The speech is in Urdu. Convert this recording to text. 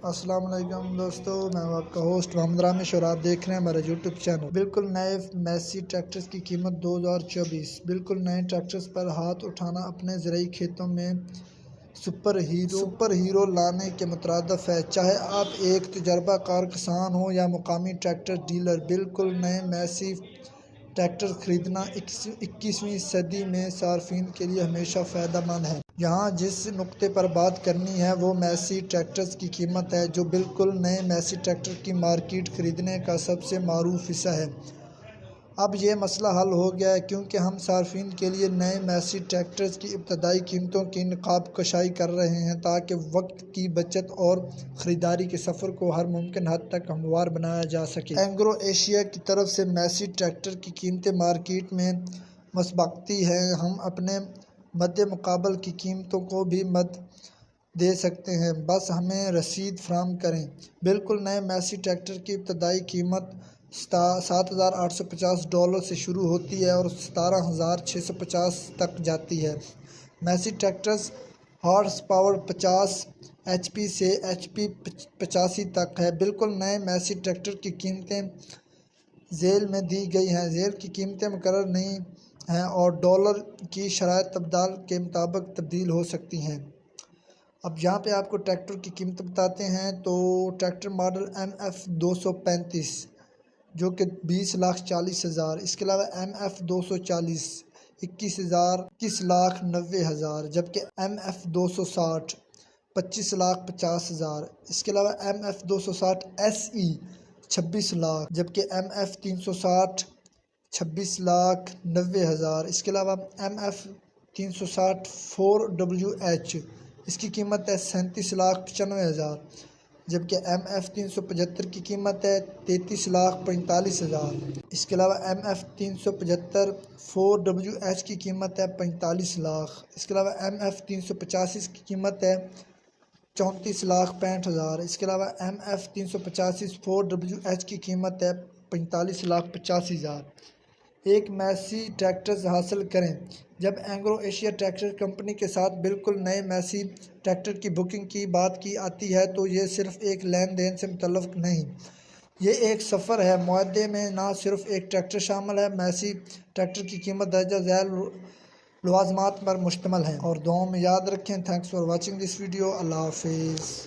السلام علیکم دوستو، میں ہوں آپ کا ہوسٹ محمد رامش اور آپ دیکھ رہے ہیں ہمارا یوٹیوب چینل۔ بالکل نئے میسی ٹریکٹرز کی قیمت 2024۔ بالکل نئے ٹریکٹرز پر ہاتھ اٹھانا اپنے زرعی کھیتوں میں سپر ہیرو لانے کے مترادف ہے۔ چاہے آپ ایک تجربہ کار کسان ہوں یا مقامی ٹریکٹر ڈیلر، بالکل نئے میسی ٹریکٹر خریدنا 21ویں صدی میں صارفین کے لیے ہمیشہ فائدہ مند ہے۔ یہاں جس نکتے پر بات کرنی ہے وہ میسی ٹریکٹرز کی قیمت ہے، جو بالکل نئے میسی ٹریکٹر کی مارکیٹ خریدنے کا سب سے معروف حصہ ہے۔ اب یہ مسئلہ حل ہو گیا ہے، کیونکہ ہم صارفین کے لیے نئے میسی ٹریکٹرز کی ابتدائی قیمتوں کی نقاب کشائی کر رہے ہیں تاکہ وقت کی بچت اور خریداری کے سفر کو ہر ممکن حد تک ہموار بنایا جا سکے۔ اینگرو ایشیا کی طرف سے میسی ٹریکٹر کی قیمتیں مارکیٹ میں مسابقتی ہیں۔ ہم اپنے مد مقابل کی قیمتوں کو بھی مد دے سکتے ہیں، بس ہمیں رسید فراہم کریں۔ بالکل نئے میسی ٹریکٹر کی ابتدائی قیمت $7,850 سے شروع ہوتی ہے اور $17,650 تک جاتی ہے۔ Massey tractors horse power 50 HP سے HP 85 تک ہے۔ بالکل نئے میسی ٹریکٹر کی قیمتیں ذیل میں دی گئی ہیں۔ ذیل کی قیمتیں مقرر نہیں ہیں اور ڈالر کی شرائط تبدیل کے مطابق تبدیل ہو سکتی ہیں۔ اب یہاں پہ آپ کو ٹریکٹر کی قیمت بتاتے ہیں تو ٹریکٹر ماڈل MF 235 جو کہ 20,40,000، اس کے علاوہ MF 240 21,90,000، جبکہ MF 260 25,50,000، اس کے علاوہ MF 260 SE 26 لاکھ، جبکہ MF 360 26,90,000، اس کے علاوہ MF 360 4WH، اس کی قیمت ہے 37,95,000، جبکہ MF 375 کی قیمت ہے 33,45,000، اس کے علاوہ MF 375 4WH کی قیمت ہے 45 لاکھ، اس کے علاوہ MF 385 کی قیمت ہے 34,65,000، اس کے علاوہ MF 385 4WH کی قیمت ہے 45,85,000۔ ایک میسی ٹریکٹرز حاصل کریں۔ جب اینگرو ایشیا ٹریکٹر کمپنی کے ساتھ بالکل نئے میسی ٹریکٹر کی بکنگ کی بات کی آتی ہے تو یہ صرف ایک لین دین سے متعلق نہیں، یہ ایک سفر ہے۔ معاہدے میں نہ صرف ایک ٹریکٹر شامل ہے، میسی ٹریکٹر کی قیمت درجہ ذیل لوازمات پر مشتمل ہے۔ اور دعاؤں میں یاد رکھیں۔ Thanks for watching this video. اللہ حافظ۔